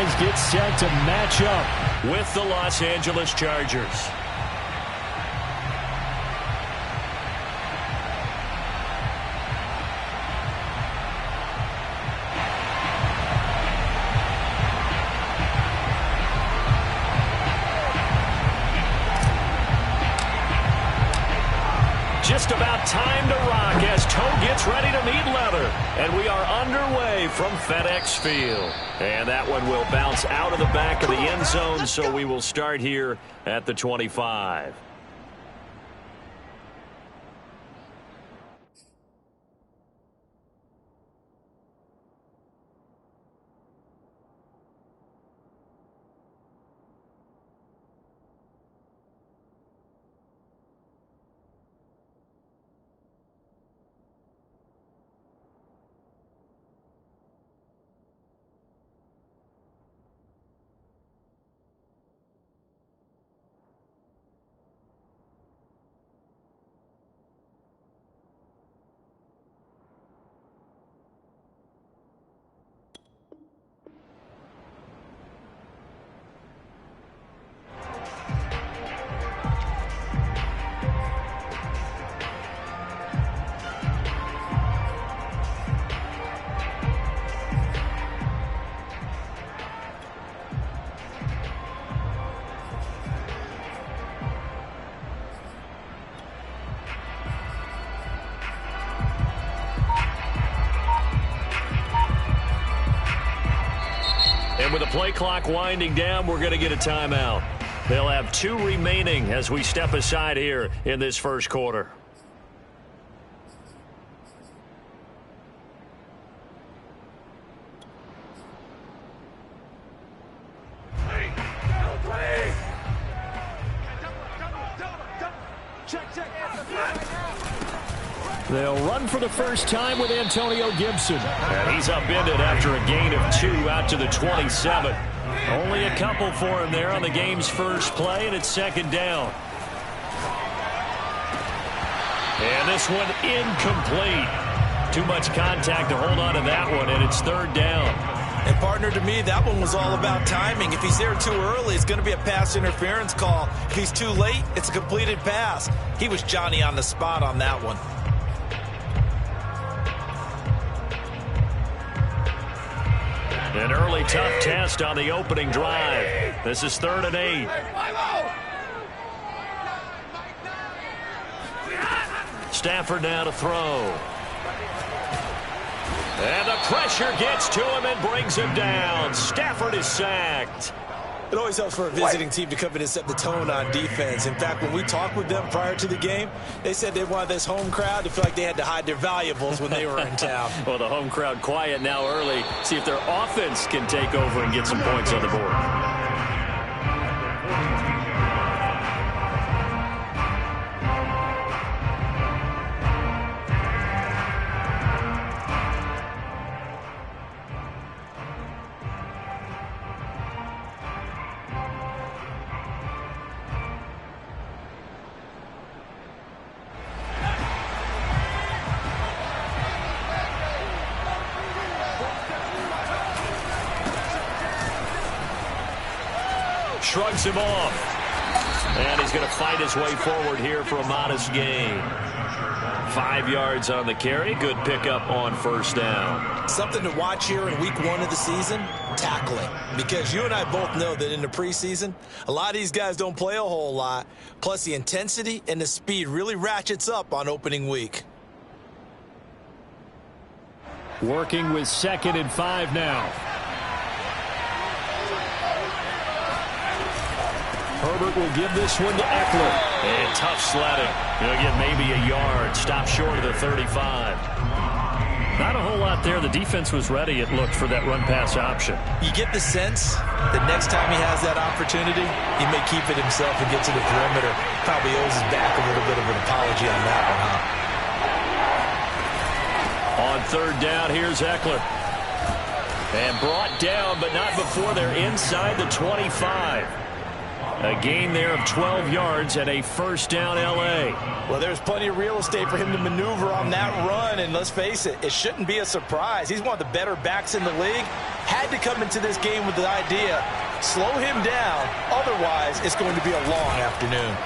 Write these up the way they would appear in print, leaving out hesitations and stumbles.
guys get set to match up with the Los Angeles Chargers. Just about time to rock as Toe gets ready to meet leather. And we are underway from FedEx Field. And that one will bounce out of the back of the end zone, so we will start here at the 25. And with the play clock winding down, we're going to get a timeout. They'll have 2 remaining as we step aside here in this first quarter. They'll run for the first time with Antonio Gibson. And he's upended after a gain of 2 out to the 27. Only a couple for him there on the game's first play, and it's second down. And this one incomplete. Too much contact to hold on to that one, and it's third down. And, partner, to me, that one was all about timing. If he's there too early, it's going to be a pass interference call. If he's too late, it's a completed pass. He was Johnny on the spot on that one. An early tough test on the opening drive. This is 3rd and 8. Stafford now to throw. And the pressure gets to him and brings him down. Stafford is sacked. It always helps for a visiting team to come in and set the tone on defense. In fact, when we talked with them prior to the game, they said they wanted this home crowd to feel like they had to hide their valuables when they were in town. Well, the home crowd quiet now early. See if their offense can take over and get some points on the board. Shrugs him off. And he's going to fight his way forward here for a modest gain. 5 yards on the carry. Good pickup on first down. Something to watch here in week 1 of the season, tackling. Because you and I both know that in the preseason, a lot of these guys don't play a whole lot. Plus, the intensity and the speed really ratchets up on opening week. Working with 2nd and 5 now. Herbert will give this one to Eckler. And tough sledding. He'll get maybe a yard. Stop short of the 35. Not a whole lot there. The defense was ready, it looked, for that run-pass option. You get the sense that next time he has that opportunity, he may keep it himself and get to the perimeter. Probably owes his back a little bit of an apology on that one, huh? On 3rd down, here's Eckler. And brought down, but not before they're inside the 25. A gain there of 12 yards and a first down L.A. Well, there's plenty of real estate for him to maneuver on that run, and let's face it, it shouldn't be a surprise. He's one of the better backs in the league. Had to come into this game with the idea, slow him down, otherwise it's going to be a long afternoon.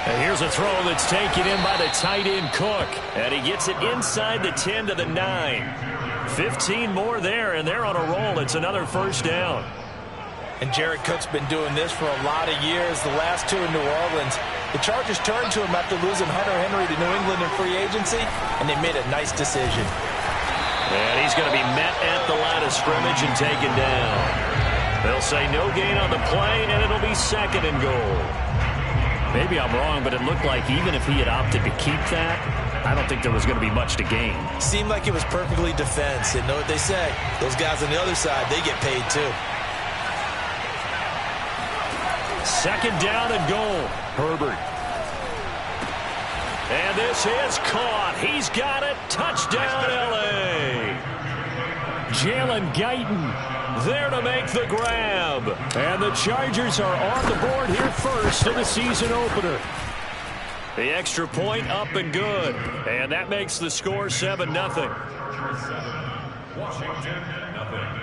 And here's a throw that's taken in by the tight end Cook, and he gets it inside the 10 to the 9. 15 more there, and they're on a roll. It's another first down. And Jared Cook's been doing this for a lot of years, the last two in New Orleans. The Chargers turned to him after losing Hunter Henry to New England in free agency, and they made a nice decision. And he's going to be met at the line of scrimmage and taken down. They'll say no gain on the play, and it'll be second and goal. Maybe I'm wrong, but it looked like even if he had opted to keep that, I don't think there was going to be much to gain. Seemed like it was perfectly defense. And know what they say? Those guys on the other side, they get paid too. Second down and goal. Herbert. And this is caught. He's got it. Touchdown, L.A. Jalen Guyton there to make the grab. And the Chargers are on the board here first in the season opener. The extra point up and good. And that makes the score 7-0. Washington, nothing.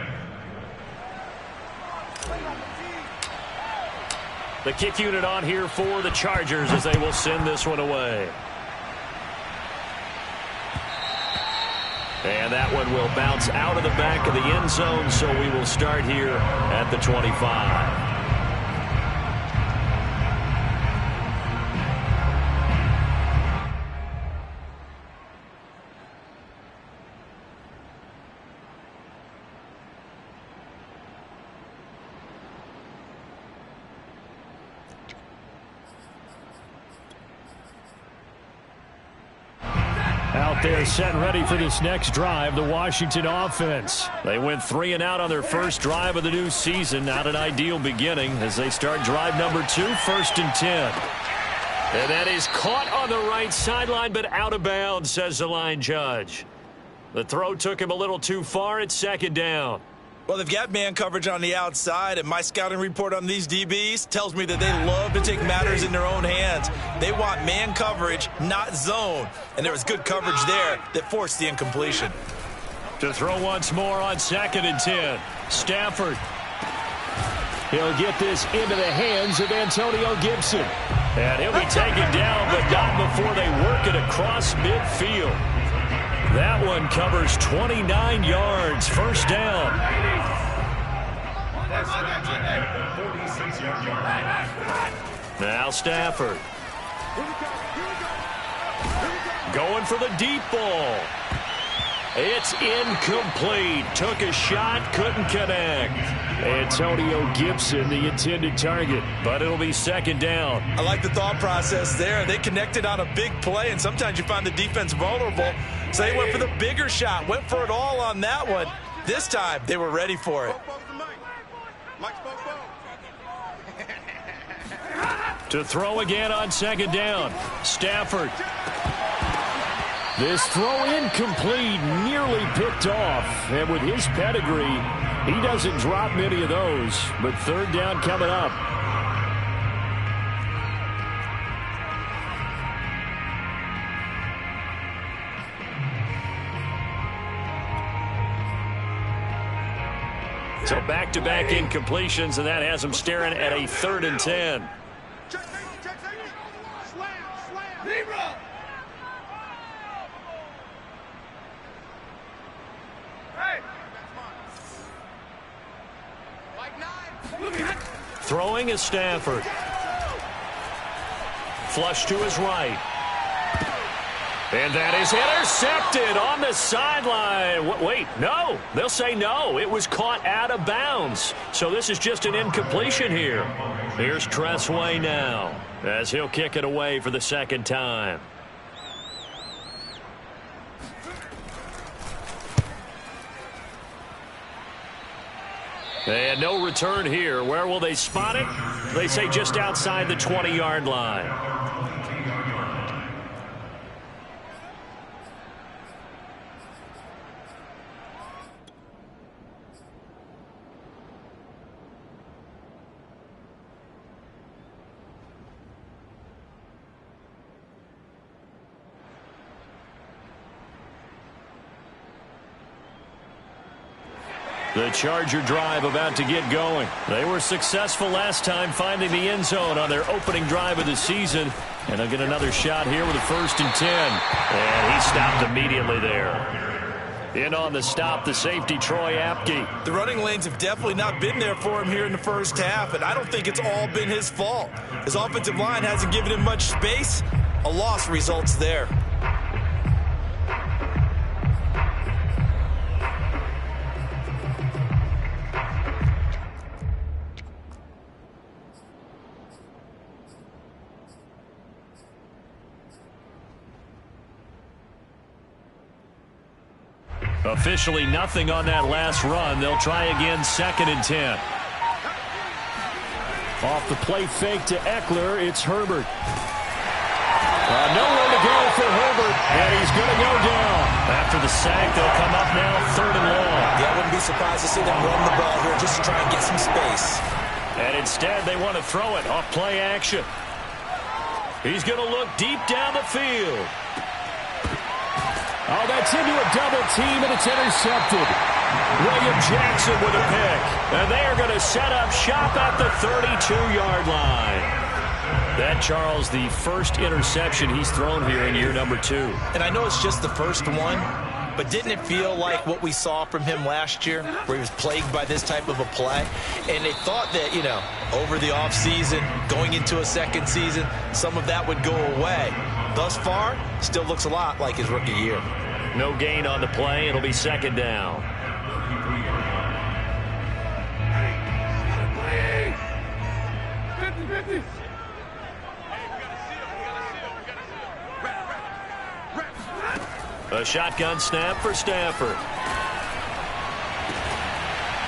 The kick unit on here for the Chargers as they will send this one away. And that one will bounce out of the back of the end zone, so we will start here at the 25. Out there set and ready for this next drive, the Washington offense. They went 3 and out on their first drive of the new season. Not an ideal beginning as they start drive number 2, 1st and 10. And that is caught on the right sideline, but out of bounds, says the line judge. The throw took him a little too far. It's second down. Well, they've got man coverage on the outside, and my scouting report on these DBs tells me that they love to take matters in their own hands. They want man coverage, not zone. And there was good coverage there that forced the incompletion. To throw once more on 2nd and 10. Stafford. He'll get this into the hands of Antonio Gibson. And he'll be taken down, but not before they work it across midfield. That one covers 29 yards. First down. Now Stafford. Going for the deep ball. It's incomplete. Took a shot, couldn't connect. Antonio Gibson, the intended target, but it'll be second down. I like the thought process there. They connected on a big play, and sometimes you find the defense vulnerable. So they went for the bigger shot, went for it all on that one. This time, they were ready for it. To throw again on second down. Stafford. This throw incomplete, nearly picked off. And with his pedigree, he doesn't drop many of those. But third down coming up. So back-to-back incompletions, and that has them staring at a 3rd and 10. Throwing is Stafford. Flush to his right. And that is intercepted on the sideline. Wait, no. They'll say no. It was caught out of bounds. So this is just an incompletion here. Here's Tressway now as he'll kick it away for the second time. And no return here. Where will they spot it? They say just outside the 20-yard line. The Charger drive about to get going. They were successful last time finding the end zone on their opening drive of the season. And they'll get another shot here with a 1st and 10. And he stopped immediately there. In on the stop, the safety, Troy Apke. The running lanes have definitely not been there for him here in the first half, and I don't think it's all been his fault. His offensive line hasn't given him much space. A loss results there. Officially nothing on that last run. They'll try again, 2nd and 10. Off the play fake to Eckler, it's Herbert. Nowhere to go for Herbert, and he's going to go down. After the sack, they'll come up now 3rd and long. Yeah, I wouldn't be surprised to see them run the ball here just to try and get some space. And instead, they want to throw it off play action. He's going to look deep down the field. Oh, that's into a double team, and it's intercepted. William Jackson with a pick. And they are going to set up shop at the 32-yard line. That, Charles, the first interception he's thrown here in year number 2. And I know it's just the first one, but didn't it feel like what we saw from him last year, where he was plagued by this type of a play? And they thought that, you know, over the offseason, going into a second season, some of that would go away. Thus far, still looks a lot like his rookie year. No gain on the play. It'll be 2nd down. A shotgun snap for Stafford.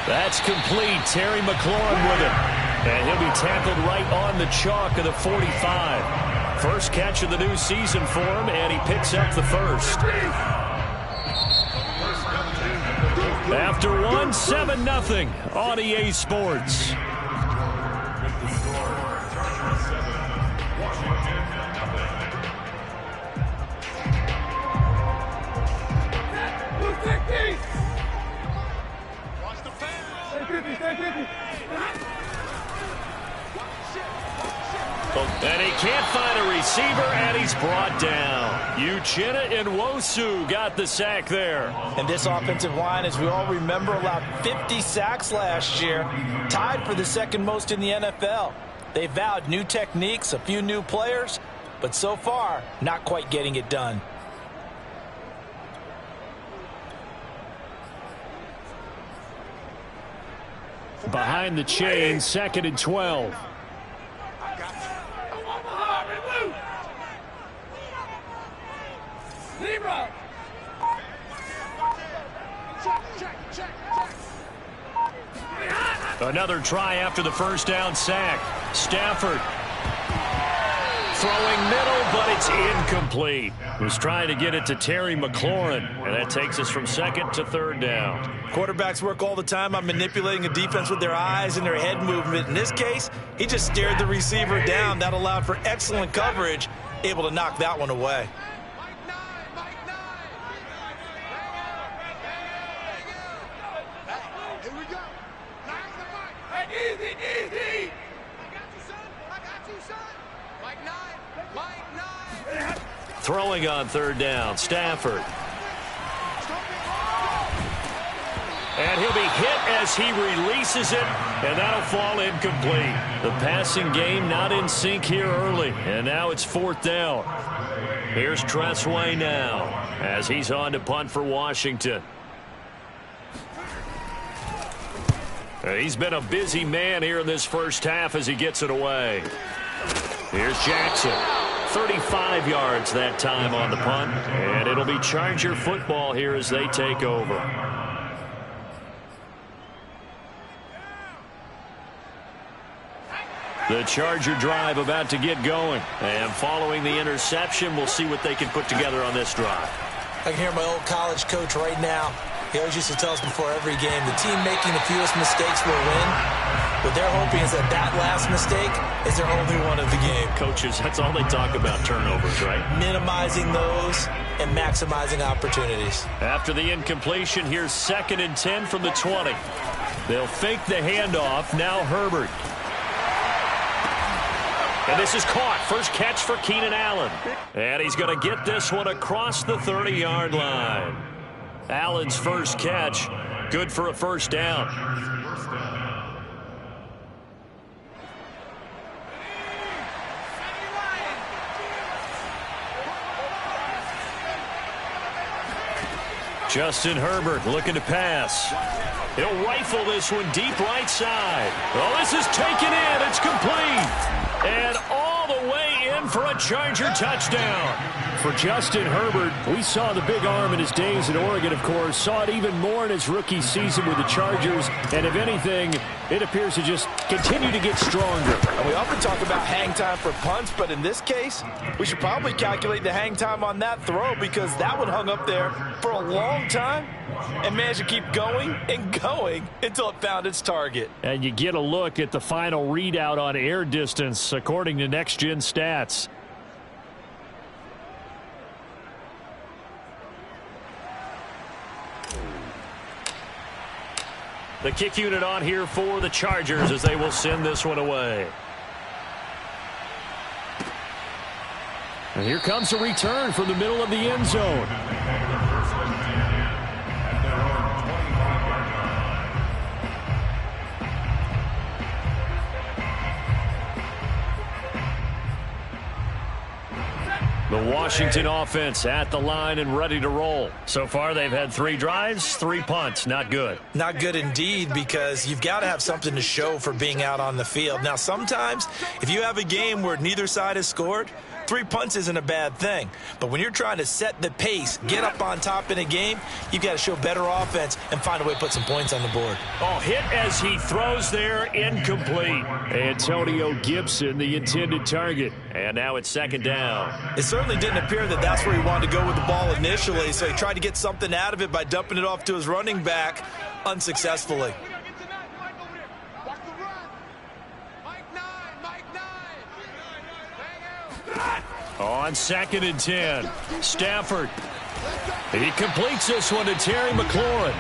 That's complete. Terry McLaurin with it. And he'll be tackled right on the chalk of the 45. First catch of the new season for him, and he picks up the first. After 7-0 on EA Sports. And he can't find a receiver, and he's brought down. Uchenna Nwosu got the sack there. And this offensive line, as we all remember, allowed 50 sacks last year, tied for the 2nd most in the NFL. They vowed new techniques, a few new players, but so far, not quite getting it done. Behind the chain, 2nd and 12. Another try after the first down sack. Stafford throwing middle, but it's incomplete. Was trying to get it to Terry McLaurin, and that takes us from 2nd to 3rd down. Quarterbacks work all the time on manipulating a defense with their eyes and their head movement. In this case, he just stared the receiver down. That allowed for excellent coverage, able to knock that one away. Throwing on 3rd down, Stafford. And he'll be hit as he releases it, and that'll fall incomplete. The passing game not in sync here early, and now it's 4th down. Here's Tressway now as he's on to punt for Washington. He's been a busy man here in this first half as he gets it away. Here's Jackson. 35 yards that time on the punt, and it'll be Charger football here as they take over. The Charger drive about to get going, and following the interception, we'll see what they can put together on this drive. I can hear my old college coach right now. He always used to tell us before every game, the team making the fewest mistakes will win. What they're hoping is that that last mistake is their only one of the game. Coaches, that's all they talk about, turnovers, right? Minimizing those and maximizing opportunities. After the incompletion, here's 2nd and 10 from the 20. They'll fake the handoff. Now Herbert. And this is caught. First catch for Keenan Allen. And he's going to get this one across the 30-yard line. Allen's first catch, good for a first down. Justin Herbert looking to pass. He'll rifle this one deep right side. Oh, this is taken in. It's complete. And all the way in for a Charger touchdown. For Justin Herbert, we saw the big arm in his days at Oregon, of course. Saw it even more in his rookie season with the Chargers. And if anything, it appears to just continue to get stronger. And we often talk about hang time for punts, but in this case, we should probably calculate the hang time on that throw because that one hung up there for a long time and managed to keep going and going until it found its target. And you get a look at the final readout on air distance according to Next Gen Stats. The kick unit on here for the Chargers as they will send this one away. And here comes a return from the middle of the end zone. The Washington offense at the line and ready to roll. So far, they've had 3 drives, 3 punts. Not good. Not good indeed, because you've got to have something to show for being out on the field. Now, sometimes, if you have a game where neither side has scored, 3 punts isn't a bad thing. But when you're trying to set the pace, get up on top in a game, you've got to show better offense and find a way to put some points on the board. Oh, hit as he throws there, incomplete. Antonio Gibson, the intended target. And now it's 2nd down. It certainly didn't appear that that's where he wanted to go with the ball initially, so he tried to get something out of it by dumping it off to his running back unsuccessfully. On 2nd and 10, Stafford. He completes this one to Terry McLaurin.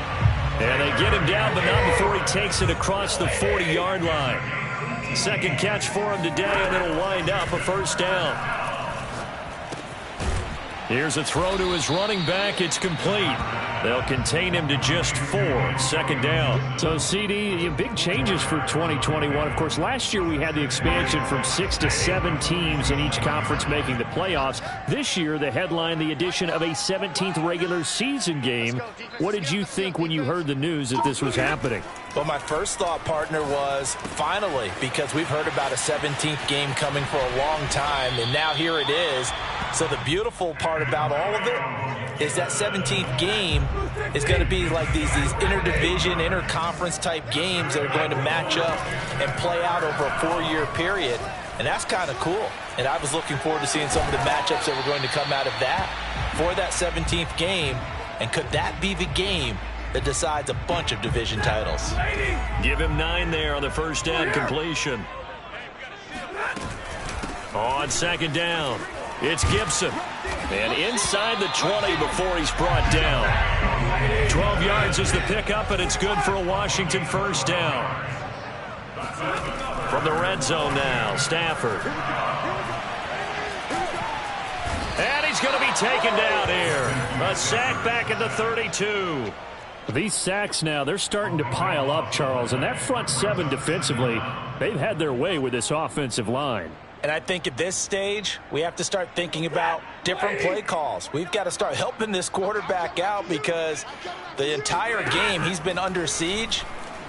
And they get him down, but not before he takes it across the 40-yard line. 2nd catch for him today, and it'll wind up a first down. Here's a throw to his running back. It's complete. They'll contain him to just 4. 2nd down. So, CD, big changes for 2021. Of course, last year we had the expansion from 6 to 7 teams in each conference making the playoffs. This year, the headline, the addition of a 17th regular season game. What did you think when you heard the news that this was happening? Well, my first thought, partner, was finally, because we've heard about a 17th game coming for a long time, and now here it is. So the beautiful part about all of it is that 17th game is going to be like these interdivision, interconference type games that are going to match up and play out over a 4-year period. And that's kind of cool. And I was looking forward to seeing some of the matchups that were going to come out of that for that 17th game. And could that be the game that decides a bunch of division titles? Give him 9 there on the first down completion. On 2nd down, it's Gibson. And inside the 20 before he's brought down. 12 yards is the pickup, and it's good for a Washington first down. From the red zone now, Stafford. And he's going to be taken down here. A sack back at the 32. These sacks now, they're starting to pile up, Charles. And that front 7 defensively, they've had their way with this offensive line. And I think at this stage, we have to start thinking about different play calls. We've got to start helping this quarterback out because the entire game he's been under siege.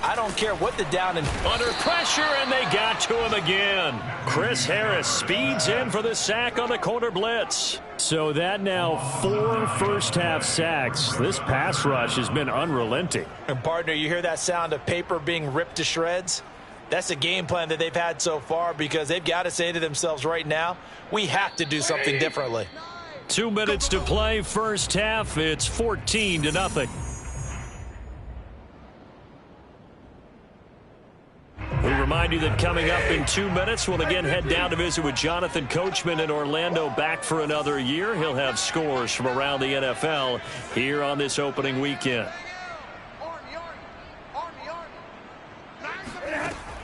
I don't care what the down and under pressure, and they got to him again. Chris Harris speeds in for the sack on the corner blitz. So that now 4 first-half sacks. This pass rush has been unrelenting. And partner, you hear that sound of paper being ripped to shreds? That's a game plan that they've had so far because they've got to say to themselves right now, we have to do something differently. 2 minutes to play, first half. It's 14-0. We remind you that coming up in 2 minutes, we'll again head down to visit with Jonathan Coachman in Orlando, back for another year. He'll have scores from around the NFL here on this opening weekend.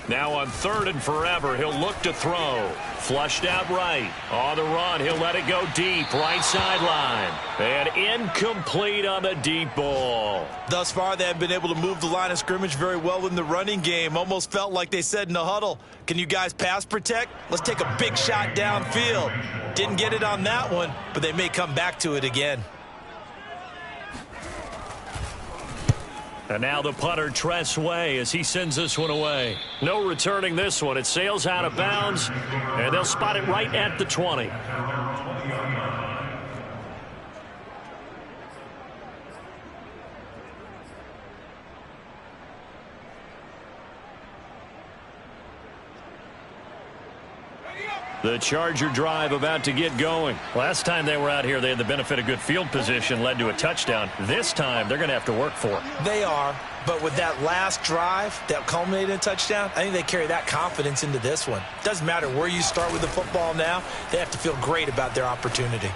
Now on 3rd and forever, he'll look to throw. Flushed out right. On the run, he'll let it go deep. Right sideline. And incomplete on the deep ball. Thus far, they have been able to move the line of scrimmage very well in the running game. Almost felt like they said in the huddle, can you guys pass protect? Let's take a big shot downfield. Didn't get it on that one, but they may come back to it again. And now the punter, Tress Way, as he sends this one away. No returning this one. It sails out of bounds, and they'll spot it right at the 20. The Charger drive about to get going. Last time they were out here, they had the benefit of good field position, led to a touchdown. This time, they're going to have to work for it. They are, but with that last drive that culminated in a touchdown, I think they carry that confidence into this one. Doesn't matter where you start with the football now, they have to feel great about their opportunity.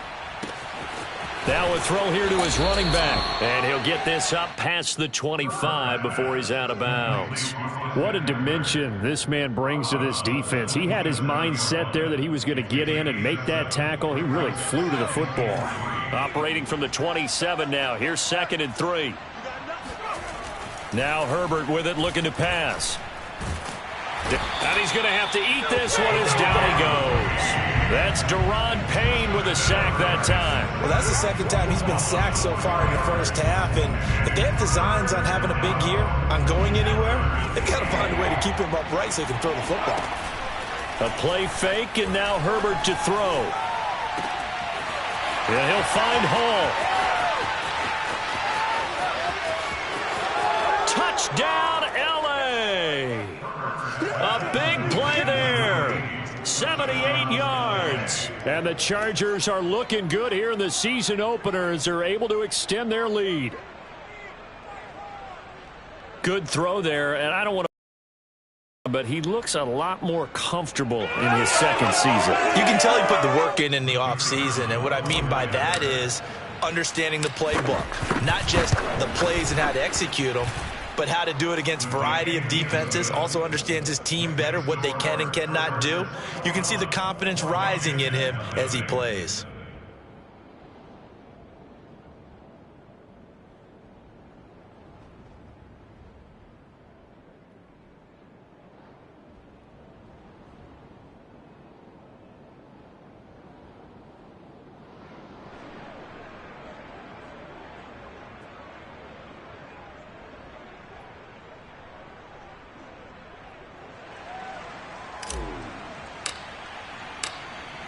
Now a throw here to his running back, and he'll get this up past the 25 before he's out of bounds. What a dimension this man brings to this defense. He had his mind set there that he was going to get in and make that tackle. He really flew to the football. Operating from the 27 now. Here's 2nd and 3. Now Herbert with it, looking to pass. And he's going to have to eat this one as down he goes. That's Daron Payne with a sack that time. Well, that's the second time he's been sacked so far in the first half. And if they have designs on having a big year, on going anywhere, they've got to find a way to keep him upright so he can throw the football. A play fake, and now Herbert to throw. Yeah, he'll find Hall. Touchdown, L.A. A big play there. 78 yards. And the Chargers are looking good here in the season opener as they're able to extend their lead. Good throw there, and I don't want to, but he looks a lot more comfortable in his second season. You can tell he put the work in the offseason, and what I mean by that is understanding the playbook. Not just the plays and how to execute them, but how to do it against a variety of defenses. Also understands his team better, what they can and cannot do. You can see the confidence rising in him as he plays.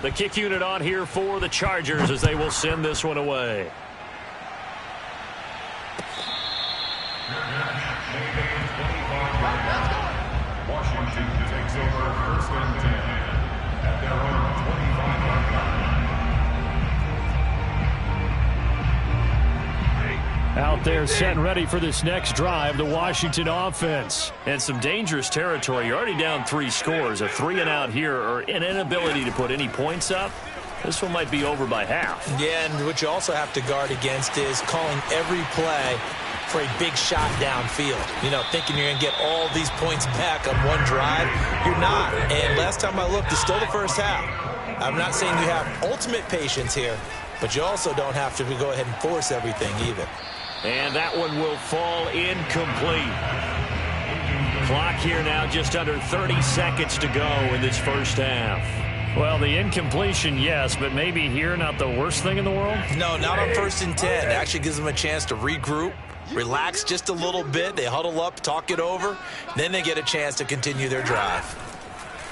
The kick unit on here for the Chargers as they will send this one away. Washington takes over 1st and 10 at their own 25-yard line. Out there set and ready for this next drive, the Washington offense. And some dangerous territory. You're already down 3 scores. A 3-and-out here, or an inability to put any points up. This one might be over by half. Yeah, and what you also have to guard against is calling every play for a big shot downfield. You know, thinking you're going to get all these points back on one drive. You're not. And last time I looked, it's still the first half. I'm not saying you have ultimate patience here, but you also don't have to go ahead and force everything either. And that one will fall incomplete. Clock here now just under 30 seconds to go in this first half. Well, the incompletion, yes, but maybe here not the worst thing in the world? No, not on 1st and 10. It actually gives them a chance to regroup, relax just a little bit. They huddle up, talk it over. Then they get a chance to continue their drive.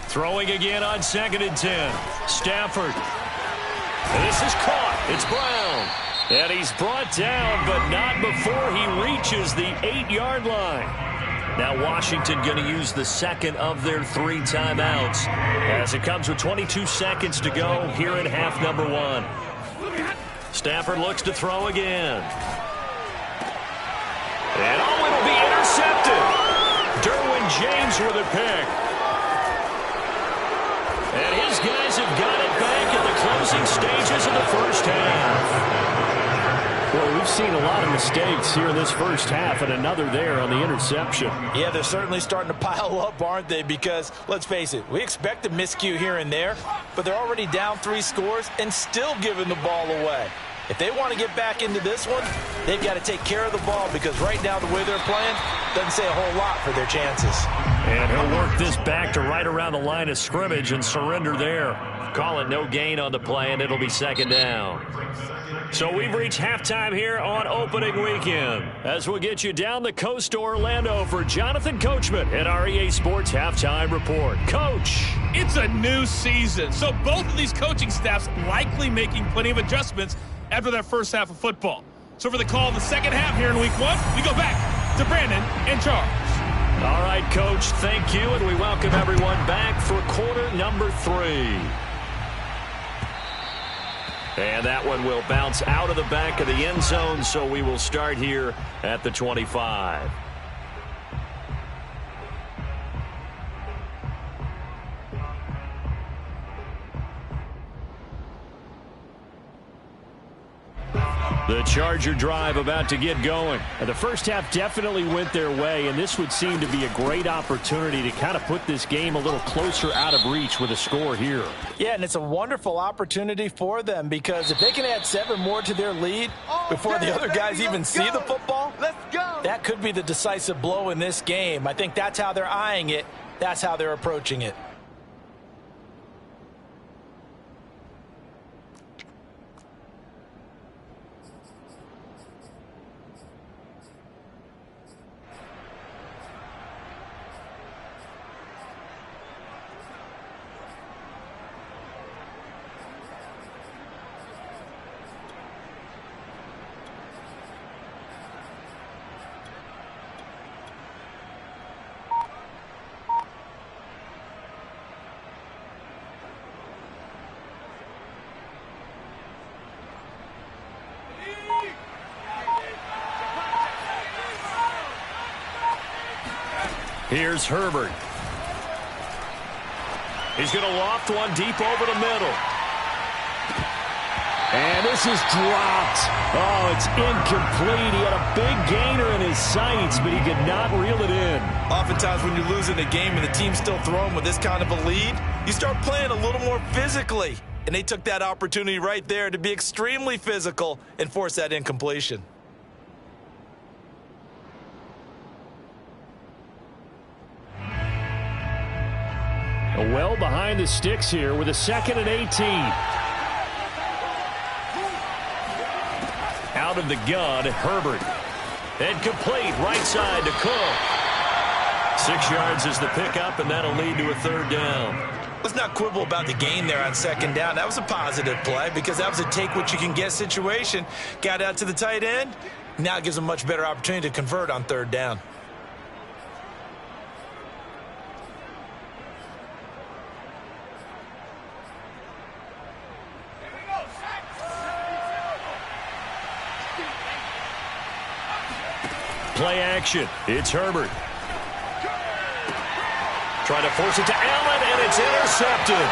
Throwing again on 2nd and 10. Stafford. This is caught. It's Brown. And he's brought down, but not before he reaches the 8-yard line. Now Washington going to use the second of their 3 timeouts as it comes with 22 seconds to go here in half number 1. Stafford looks to throw again. And it'll be intercepted. Derwin James with a pick. seen a lot of mistakes here in this first half, and another there on the interception. Yeah, they're certainly starting to pile up, aren't they? Because, let's face it, we expect a miscue here and there, but they're already down 3 scores and still giving the ball away. If they want to get back into this one, they've got to take care of the ball, because right now the way they're playing doesn't say a whole lot for their chances. And he'll work this back to right around the line of scrimmage and surrender there. Call it no gain on the play, and it'll be second down. So we've reached halftime here on opening weekend, as we'll get you down the coast to Orlando for Jonathan Coachman at our EA Sports Halftime Report. Coach. It's a new season, so both of these coaching staffs likely making plenty of adjustments after that first half of football. So for the call of the second half here in week 1, we go back to Brandon and Charles. All right, Coach, thank you, and we welcome everyone back for quarter number 3. And that one will bounce out of the back of the end zone, so we will start here at the 25. The Charger drive about to get going. The first half definitely went their way, and this would seem to be a great opportunity to kind of put this game a little closer out of reach with a score here. Yeah, and it's a wonderful opportunity for them, because if they can add 7 more to their lead before the other guys even see the football, that could be the decisive blow in this game. I think that's how they're eyeing it. That's how they're approaching it. Here's Herbert. He's going to loft one deep over the middle. And this is dropped. Oh, it's incomplete. He had a big gainer in his sights, but he could not reel it in. Oftentimes when you're losing a game and the team's still throwing with this kind of a lead, you start playing a little more physically. And they took that opportunity right there to be extremely physical and force that incompletion. Well behind the sticks here with a 2nd and 18. Out of the gun, Herbert. And complete right side to Cook. 6 yards is the pickup, and that'll lead to a 3rd down. Let's not quibble about the gain there on 2nd down. That was a positive play, because that was a take-what-you-can-get situation. Got out to the tight end. Now it gives them a much better opportunity to convert on 3rd down. Play action. It's Herbert. Trying to force it to Allen, and it's intercepted.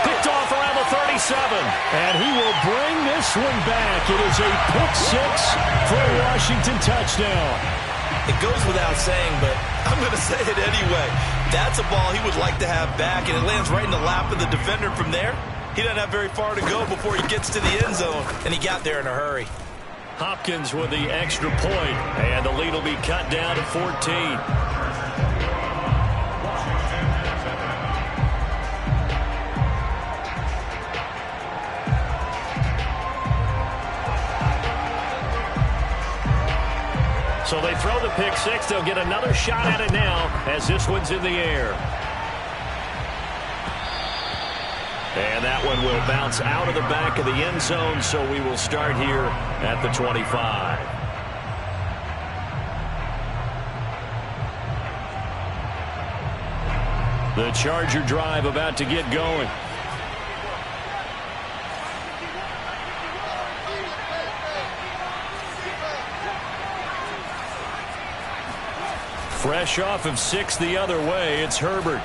Picked off around the 37. And he will bring this one back. It is a pick 6 for a Washington touchdown. It goes without saying, but I'm going to say it anyway. That's a ball he would like to have back, and it lands right in the lap of the defender from there. He doesn't have very far to go before he gets to the end zone, and he got there in a hurry. Hopkins with the extra point, and the lead will be cut down to 14. So they throw the pick 6. They'll get another shot at it now as this one's in the air. And that one will bounce out of the back of the end zone, so we will start here at the 25. The Charger drive about to get going. Fresh off of 6 the other way, it's Herbert.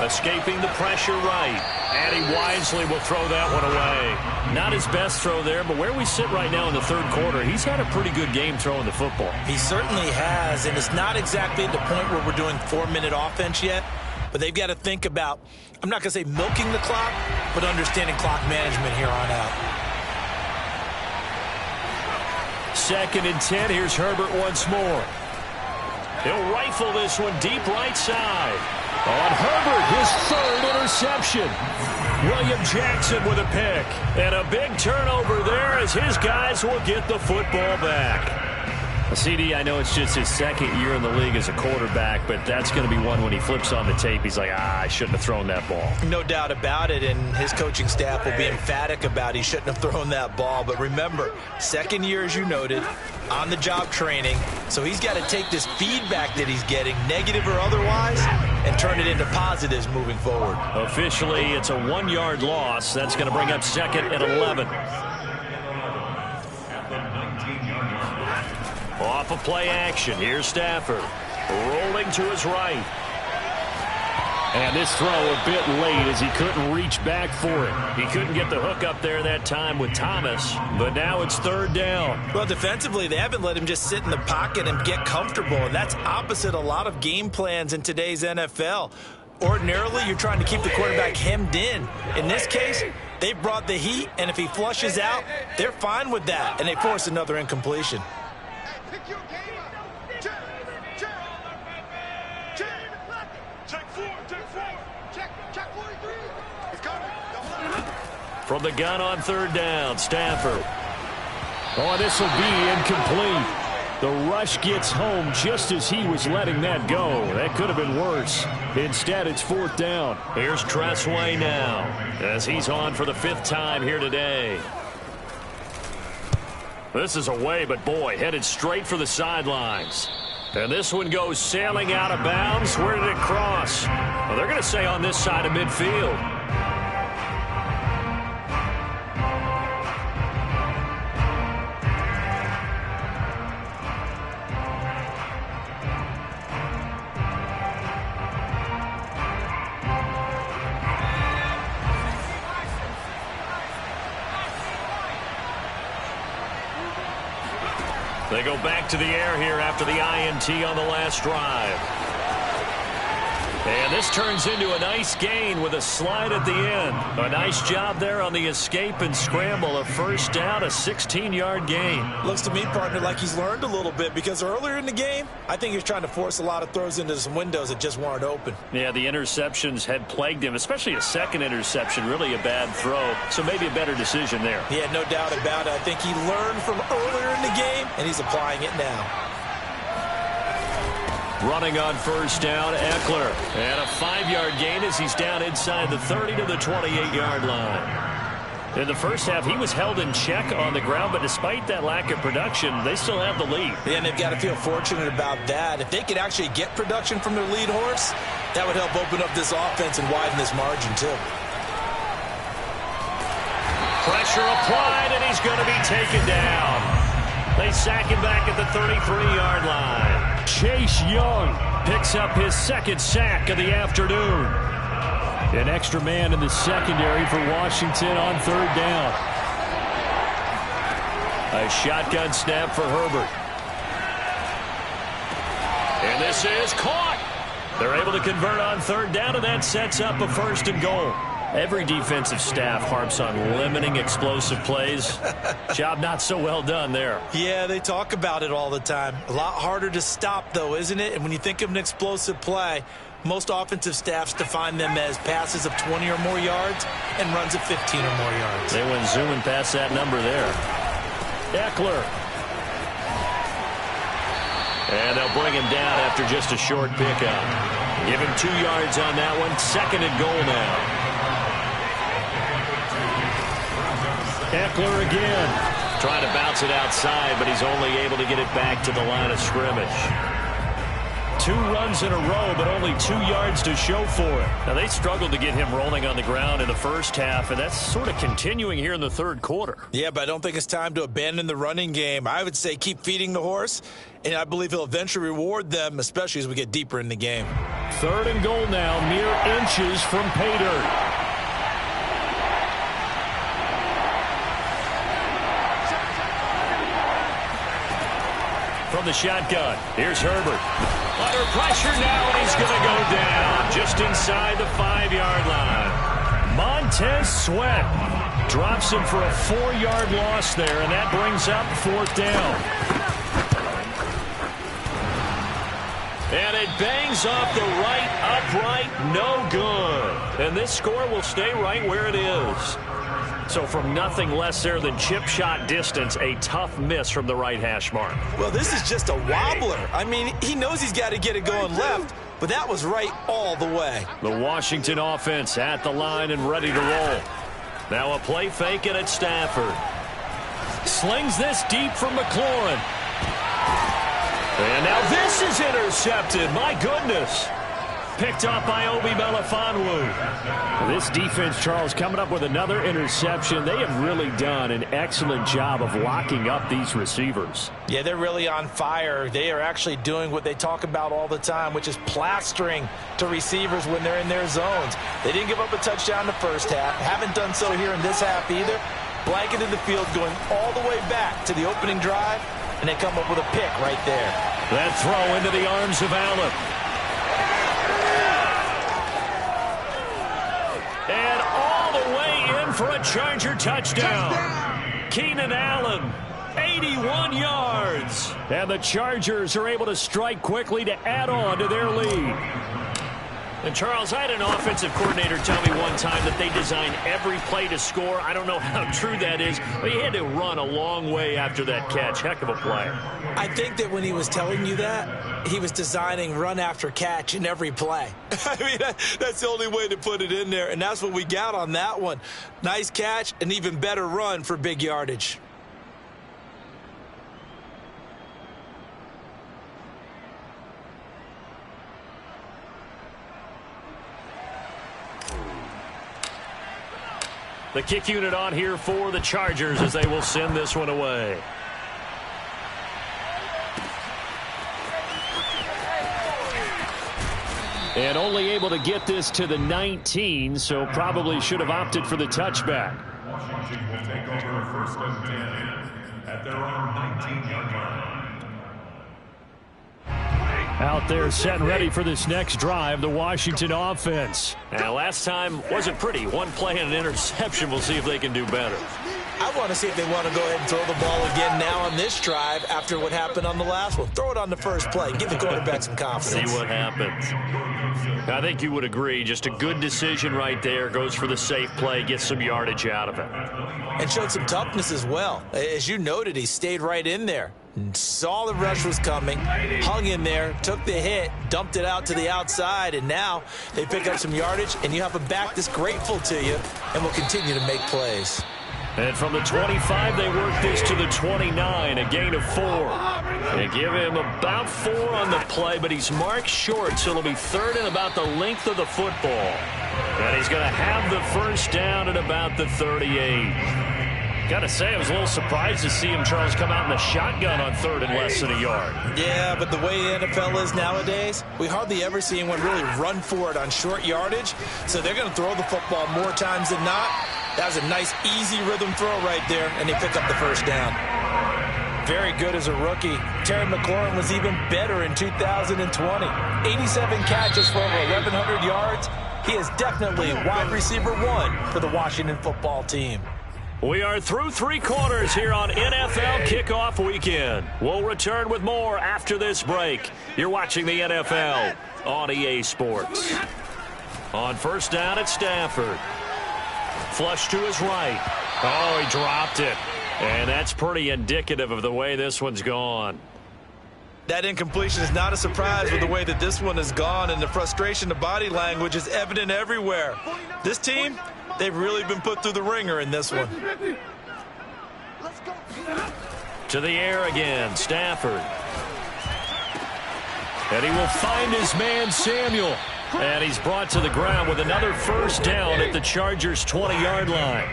Escaping the pressure right. And he wisely will throw that one away. Not his best throw there, but where we sit right now in the third quarter, he's had a pretty good game throwing the football. He certainly has, and it's not exactly at the point where we're doing 4-minute offense yet, but they've got to think about, I'm not going to say milking the clock, but understanding clock management here on out. 2nd and 10. Here's Herbert once more. He'll rifle this one deep right side. On Herbert, his 3rd interception. William Jackson with a pick. And a big turnover there as his guys will get the football back. CD, I know it's just his 2nd year in the league as a quarterback, but that's going to be one when he flips on the tape. He's like, I shouldn't have thrown that ball. No doubt about it, and his coaching staff will be emphatic about he shouldn't have thrown that ball. But remember, 2nd year, as you noted, on-the-job training. So he's got to take this feedback that he's getting, negative or otherwise, and turn it into positives moving forward. Officially, it's a 1-yard loss. That's going to bring up 2nd and 11. Off of play action, here's Stafford. Rolling to his right. And this throw a bit late as he couldn't reach back for it. He couldn't get the hook up there that time with Thomas, but now it's 3rd down. Well, defensively, they haven't let him just sit in the pocket and get comfortable, and that's opposite a lot of game plans in today's NFL. Ordinarily, you're trying to keep the quarterback hemmed in. In this case, they brought the heat, and if he flushes out, they're fine with that, and they force another incompletion. Pick your game up. Check 4. Check 43. It's coming. From the gun on 3rd down, Stafford. Oh, this will be incomplete. The rush gets home just as he was letting that go. That could have been worse. Instead, it's 4th down. Here's Tressway now as he's on for the 5th time here today. This is away, but boy, headed straight for the sidelines. And this one goes sailing out of bounds. Where did it cross? Well, they're going to say on this side of midfield. They go back to the air here after the INT on the last drive. And this turns into a nice gain with a slide at the end. A nice job there on the escape and scramble. A 1st down, a 16-yard gain. Looks to me, partner, like he's learned a little bit because earlier in the game, I think he was trying to force a lot of throws into some windows that just weren't open. Yeah, the interceptions had plagued him, especially a 2nd interception, really a bad throw. So maybe a better decision there. Yeah, no doubt about it. I think he learned from earlier in the game, and he's applying it now. Running on 1st down, Eckler. And a 5-yard gain as he's down inside the 30 to the 28-yard line. In the first half, he was held in check on the ground, but despite that lack of production, they still have the lead. Yeah, and they've got to feel fortunate about that. If they could actually get production from their lead horse, that would help open up this offense and widen this margin, too. Pressure applied, and he's going to be taken down. They sack him back at the 33-yard line. Chase Young picks up his 2nd sack of the afternoon. An extra man in the secondary for Washington on 3rd down. A shotgun snap for Herbert. And this is caught. They're able to convert on 3rd down, and that sets up a 1st and goal. Every defensive staff harps on limiting explosive plays. Job not so well done there. Yeah, they talk about it all the time. A lot harder to stop, though, isn't it? And when you think of an explosive play, most offensive staffs define them as passes of 20 or more yards and runs of 15 or more yards. They went zooming past that number there. Eckler. And they'll bring him down after just a short pickup. Give him 2 yards on that one. 2nd and goal now. Eckler again. Trying to bounce it outside, but he's only able to get it back to the line of scrimmage. 2 runs in a row, but only 2 yards to show for it. Now, they struggled to get him rolling on the ground in the first half, and that's sort of continuing here in the 3rd quarter. Yeah, but I don't think it's time to abandon the running game. I would say keep feeding the horse, and I believe he'll eventually reward them, especially as we get deeper in the game. 3rd and goal now, mere inches from pay dirt. From the shotgun, here's Herbert. Under pressure now, and he's going to go down just inside the 5-yard line. Montez Sweat drops him for a 4-yard loss there, and that brings up 4th down. And it bangs off the right upright, no good. And this score will stay right where it is. So from nothing less there than chip shot distance, a tough miss from the right hash mark. Well, this is just a wobbler. I mean, he knows he's got to get it going left, but that was right all the way. The Washington offense at the line and ready to roll. Now a play fake and it's Stafford. Slings this deep from McLaurin. And now this is intercepted. My goodness. Picked up by Obi Melifonwu. This defense, Charles, coming up with another interception. They have really done an excellent job of locking up these receivers. Yeah, they're really on fire. They are actually doing what they talk about all the time, which is plastering to receivers when they're in their zones. They didn't give up a touchdown the first half. Haven't done so here in this half either. Blanketed the field going all the way back to the opening drive, and they come up with a pick right there. That throw into the arms of Allen. And all the way in for a Charger touchdown. Keenan Allen, 81 yards. And the Chargers are able to strike quickly to add on to their lead. And, Charles, I had an offensive coordinator tell me one time that they design every play to score. I don't know how true that is, but he had to run a long way after that catch. Heck of a play. I think that when he was telling you that, he was designing run after catch in every play. I mean, that's the only way to put it in there, and that's what we got on that one. Nice catch, an even better run for big yardage. The kick unit on here for the Chargers as they will send this one away. And only able to get this to the 19, so probably should have opted for the touchback. Washington will take over 1st and 10 at their own 19-yard line. Out there set and ready for this next drive, the Washington offense. Now, last time wasn't pretty. One play and an interception. We'll see if they can do better. I want to see if they want to go ahead and throw the ball again now on this drive after what happened on the last one. Throw it on the first play. Give the quarterback some confidence. See what happens. I think you would agree. Just a good decision right there. Goes for the safe play. Gets some yardage out of it. And showed some toughness as well. As you noted, he stayed right in there. Saw the rush was coming, hung in there, took the hit, dumped it out to the outside, and now they pick up some yardage, and you have a back that's grateful to you and will continue to make plays. And from the 25, they work this to the 29, a gain of 4. They give him about 4 on the play, but he's marked short, so it'll be 3rd and about the length of the football. And he's going to have the first down at about the 38. Got to say, I was a little surprised to see him, Charles, come out in the shotgun on 3rd and less than a yard. Yeah, but the way the NFL is nowadays, we hardly ever see anyone really run for it on short yardage. So they're going to throw the football more times than not. That was a nice, easy rhythm throw right there, and they pick up the first down. Very good as a rookie. Terry McLaurin was even better in 2020. 87 catches for over 1,100 yards. He is definitely wide receiver 1 for the Washington football team. We are through 3 quarters here on NFL Kickoff Weekend. We'll return with more after this break. You're watching the NFL on EA Sports. On first down at Stafford. Flush to his right. Oh, he dropped it. And that's pretty indicative of the way this one's gone. That incompletion is not a surprise with the way that this one has gone, and the frustration, the body language is evident everywhere. This team, they've really been put through the ringer in this one. To the air again, Stafford. And he will find his man, Samuel. And he's brought to the ground with another first down at the Chargers' 20-yard line.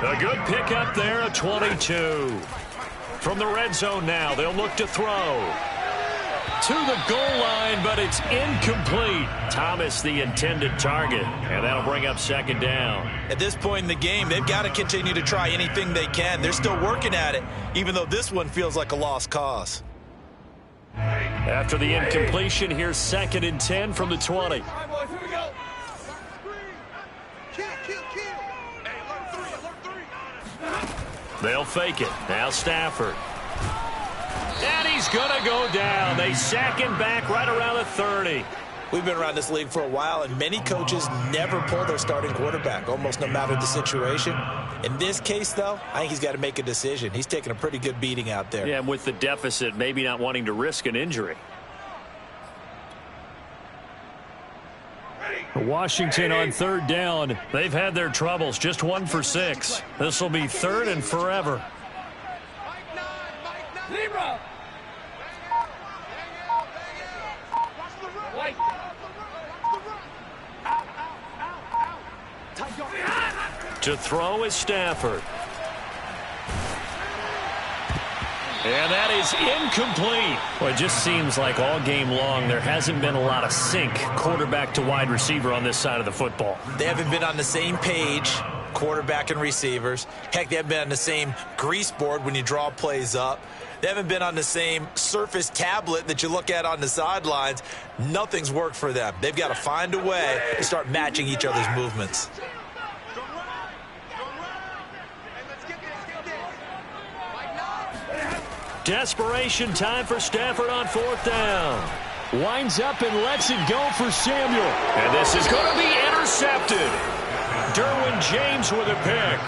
A good pickup there at 22. From the red zone now, they'll look to throw. To the goal line, but it's incomplete. Thomas, the intended target, and that'll bring up second down. At this point in the game, they've got to continue to try anything they can. They're still working at it, even though this one feels like a lost cause. After the incompletion, here's 2nd and 10 from the 20. They'll fake it. Now Stafford. And he's going to go down. They sack him back right around the 30. We've been around this league for a while, and many coaches never pull their starting quarterback, almost no matter the situation. In this case, though, I think he's got to make a decision. He's taking a pretty good beating out there. Yeah, and with the deficit, maybe not wanting to risk an injury. Washington on 3rd down. They've had their troubles, just 1 for 6. This will be 3rd and forever. To throw is Stafford. And that is incomplete. Well, it just seems like all game long there hasn't been a lot of sync quarterback to wide receiver on this side of the football. They haven't been on the same page, quarterback and receivers. Heck, they haven't been on the same grease board when you draw plays up. They haven't been on the same Surface tablet that you look at on the sidelines. Nothing's worked for them. They've got to find a way to start matching each other's movements. Desperation time for Stafford on 4th down. Winds up and lets it go for Samuel. And this is going to be intercepted. Derwin James with a pick.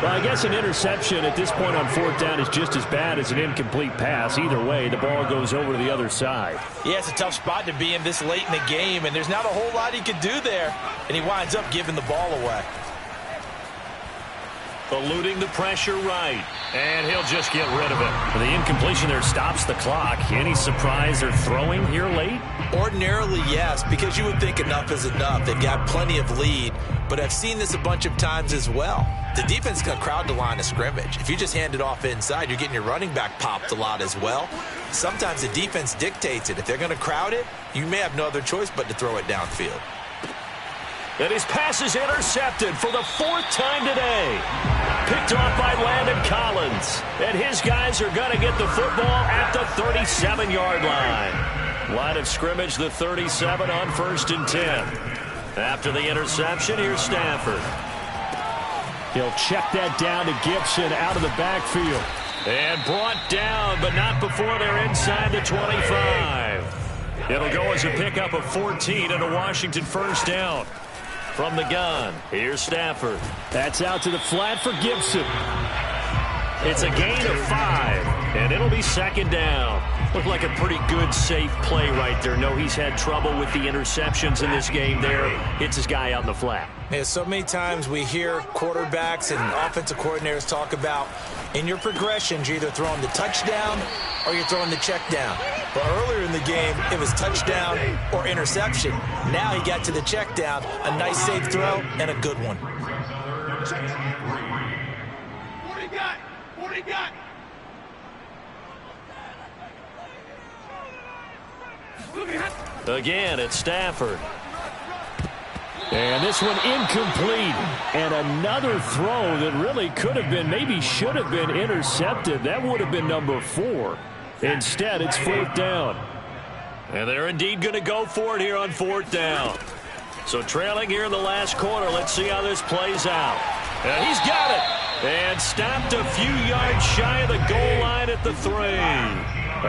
Well, I guess an interception at this point on 4th down is just as bad as an incomplete pass. Either way, the ball goes over to the other side. Yeah, it's a tough spot to be in this late in the game, and there's not a whole lot he could do there. And he winds up giving the ball away. Eluding the pressure right. And he'll just get rid of it. The incompletion there stops the clock. Any surprise they're throwing here late? Ordinarily, yes, because you would think enough is enough. They've got plenty of lead, but I've seen this a bunch of times as well. The defense is going to crowd the line of scrimmage. If you just hand it off inside, you're getting your running back popped a lot as well. Sometimes the defense dictates it. If they're going to crowd it, you may have no other choice but to throw it downfield. And his pass is intercepted for the 4th time today. Picked off by Landon Collins. And his guys are going to get the football at the 37-yard line. Line of scrimmage, the 37 on 1st and 10. After the interception, here's Stafford. He'll check that down to Gibson out of the backfield. And brought down, but not before they're inside the 25. It'll go as a pickup of 14 and a Washington 1st down. From the gun, here's Stafford. That's out to the flat for Gibson. It's a gain of 5, and it'll be 2nd down. Looked like a pretty good, safe play right there. No, he's had trouble with the interceptions in this game there. Hits his guy out in the flat. Yeah, so many times we hear quarterbacks and offensive coordinators talk about in your progressions, you're either throwing the touchdown or you're throwing the check down. But earlier in the game, it was touchdown or interception. Now he got to the check down, a nice safe throw, and a good one. What do you got? What do you got? Again, it's Stafford. And this one incomplete. And another throw that really could have been, maybe should have been intercepted. That would have been number 4. Instead, it's 4th down. And they're indeed going to go for it here on 4th down. So trailing here in the last quarter, let's see how this plays out. And he's got it. And stopped a few yards shy of the goal line at the 3.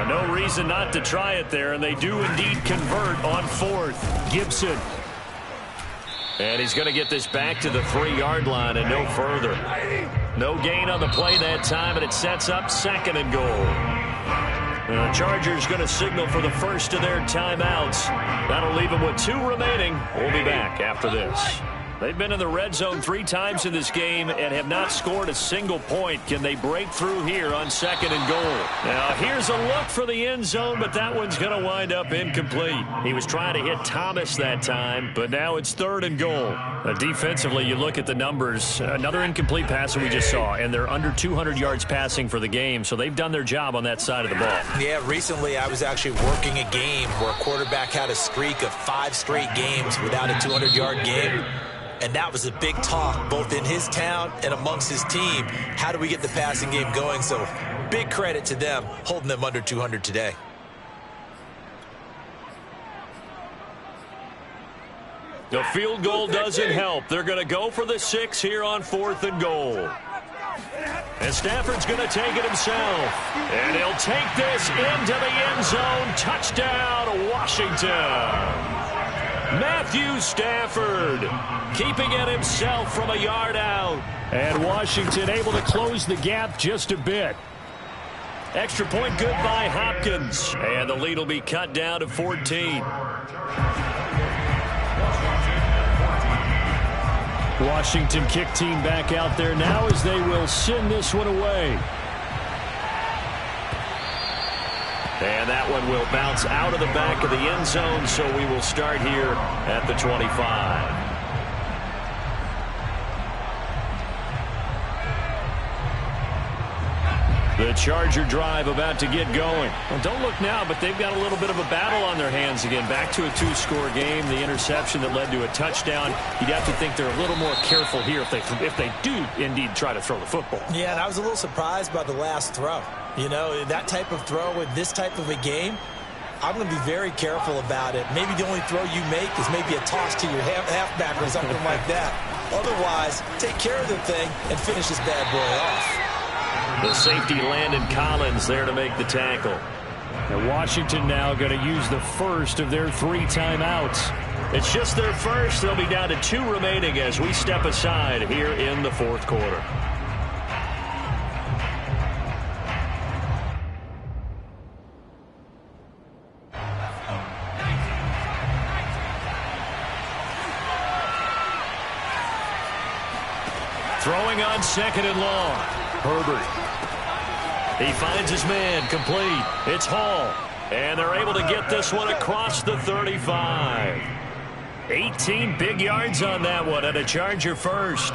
No reason not to try it there, and they do indeed convert on 4th. Gibson. And he's going to get this back to the 3-yard line and no further. No gain on the play that time, and it sets up 2nd and goal. And the Chargers going to signal for the first of their timeouts. That'll leave them with 2 remaining. We'll be back after this. They've been in the red zone 3 times in this game and have not scored a single point. Can they break through here on 2nd and goal? Now, here's a look for the end zone, but that one's going to wind up incomplete. He was trying to hit Thomas that time, but now it's 3rd and goal. Defensively, you look at the numbers. Another incomplete pass that we just saw, and they're under 200 yards passing for the game, so they've done their job on that side of the ball. Yeah, recently I was actually working a game where a quarterback had a streak of 5 straight games without a 200-yard game. And that was a big talk, both in his town and amongst his team. How do we get the passing game going? So big credit to them, holding them under 200 today. The field goal doesn't help. They're going to go for the 6 here on 4th and goal. And Stafford's going to take it himself. And he'll take this into the end zone. Touchdown, Washington. Matthew Stafford keeping it himself from a yard out. And Washington able to close the gap just a bit. Extra point good by Hopkins. And the lead will be cut down to 14. Washington kick team back out there now as they will send this one away. And that one will bounce out of the back of the end zone, so we will start here at the 25. The Charger drive about to get going. Well, don't look now, but they've got a little bit of a battle on their hands again. Back to a 2-score game. The interception that led to a touchdown. You'd have to think they're a little more careful here if they do indeed try to throw the football. Yeah, and I was a little surprised by the last throw. You know, that type of throw in this type of a game, I'm going to be very careful about it. Maybe the only throw you make is maybe a toss to your halfback or something like that. Otherwise, take care of the thing and finish this bad boy off. The safety Landon Collins there to make the tackle. Now Washington now going to use the first of their 3 timeouts. It's just their first. They'll be down to 2 remaining as we step aside here in the 4th quarter. Throwing on 2nd and long. Herbert. He finds his man, complete. It's Hall. And they're able to get this one across the 35. 18 big yards on that one, and a Charger first.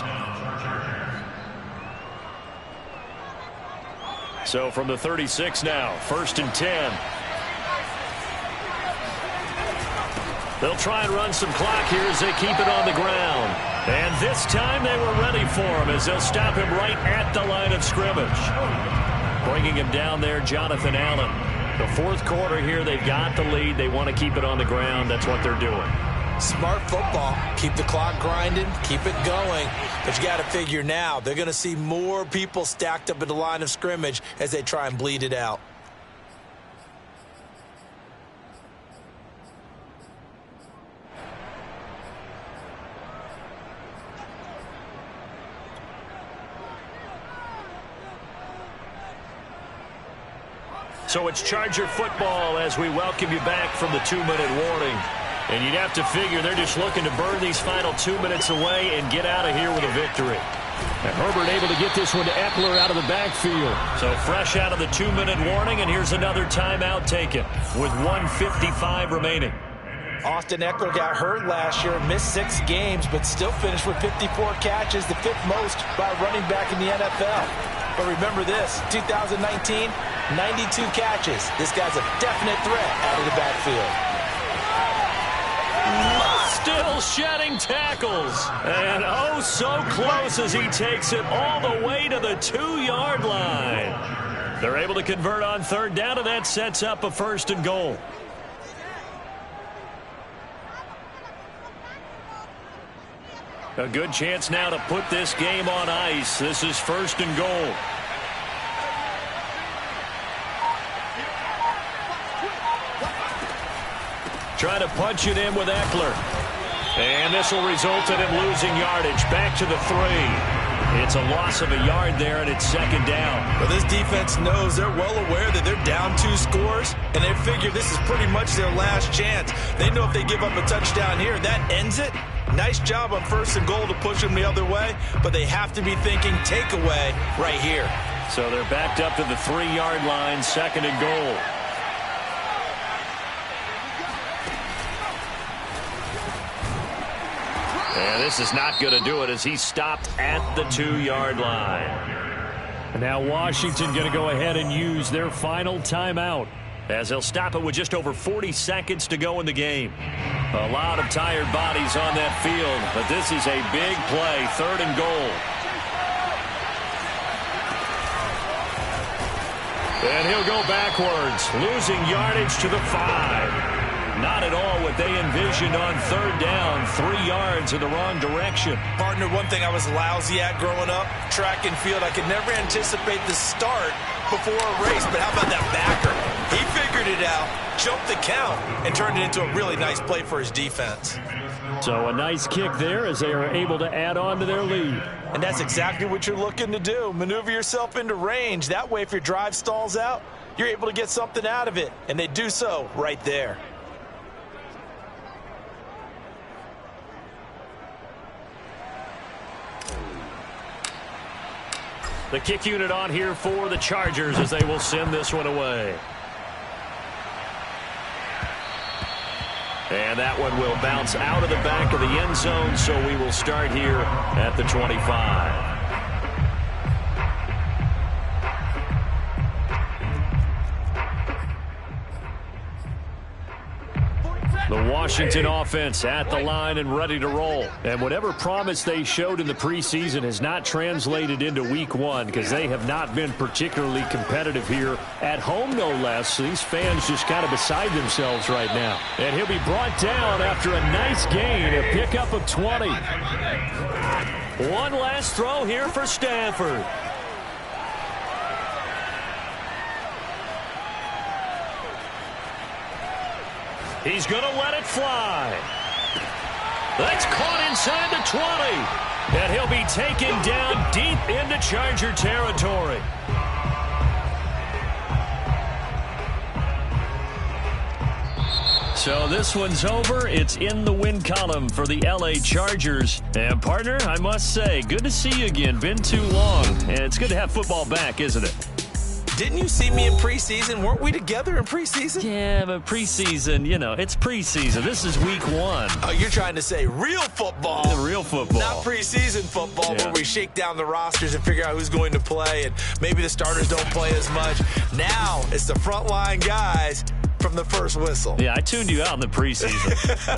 So from the 36 now, 1st and 10. They'll try and run some clock here as they keep it on the ground. And this time they were ready for him as they'll stop him right at the line of scrimmage. Bringing him down there, Jonathan Allen. The 4th quarter here, they've got the lead. They want to keep it on the ground. That's what they're doing. Smart football. Keep the clock grinding. Keep it going. But you got to figure now, they're going to see more people stacked up at the line of scrimmage as they try and bleed it out. So it's Charger football as we welcome you back from the 2-minute warning. And you'd have to figure they're just looking to burn these final 2 minutes away and get out of here with a victory. And Herbert able to get this one to Eckler out of the backfield. So fresh out of the 2-minute warning, and here's another timeout taken with 1:55 remaining. Austin Eckler got hurt last year, missed 6 games, but still finished with 54 catches, the 5th most by a running back in the NFL. But remember this, 2019, 92 catches. This guy's a definite threat out of the backfield. Still shedding tackles. And oh, so close as he takes it all the way to the 2-yard line. They're able to convert on 3rd down, and that sets up a 1st and goal. A good chance now to put this game on ice. This is 1st and goal. Trying to punch it in with Eckler. And this will result in him losing yardage. Back to the 3. It's a loss of a yard there, and it's second down. Well, this defense knows they're well aware that they're down 2 scores, and they figure this is pretty much their last chance. They know if they give up a touchdown here, that ends it. Nice job on 1st and goal to push them the other way, but they have to be thinking takeaway right here. So they're backed up to the 3-yard line, 2nd and goal. And this is not going to do it as he's stopped at the 2-yard line. And now Washington going to go ahead and use their final timeout, as they'll stop it with just over 40 seconds to go in the game. A lot of tired bodies on that field, but this is a big play, 3rd and goal. And he'll go backwards, losing yardage to the 5. Not at all what they envisioned on 3rd down. 3 yards in the wrong direction. Partner, one thing I was lousy at growing up, track and field, I could never anticipate the start before a race, but how about that backer? He figured it out, jumped the count, and turned it into a really nice play for his defense. So a nice kick there as they are able to add on to their lead. And that's exactly what you're looking to do. Maneuver yourself into range. That way, if your drive stalls out, you're able to get something out of it. And they do so right there. The kick unit on here for the Chargers as they will send this one away. And that one will bounce out of the back of the end zone, so we will start here at the 25. The Washington offense at the line and ready to roll. And whatever promise they showed in the preseason has not translated into week 1 because they have not been particularly competitive here at home, no less. So these fans just kind of beside themselves right now. And he'll be brought down after a nice gain, a pickup of 20. One last throw here for Stafford. He's going to let it fly. That's caught inside the 20. And he'll be taken down deep into Charger territory. So this one's over. It's in the win column for the LA Chargers. And partner, I must say, good to see you again. Been too long. And it's good to have football back, isn't it? Didn't you see me in preseason? Weren't we together in preseason? Yeah, but preseason, you know, it's preseason. This is week 1. Oh, you're trying to say real football. Real football. Not preseason football where we shake down the rosters and figure out who's going to play, and maybe the starters don't play as much. Now it's the frontline guys from the first whistle. Yeah, I tuned you out in the preseason.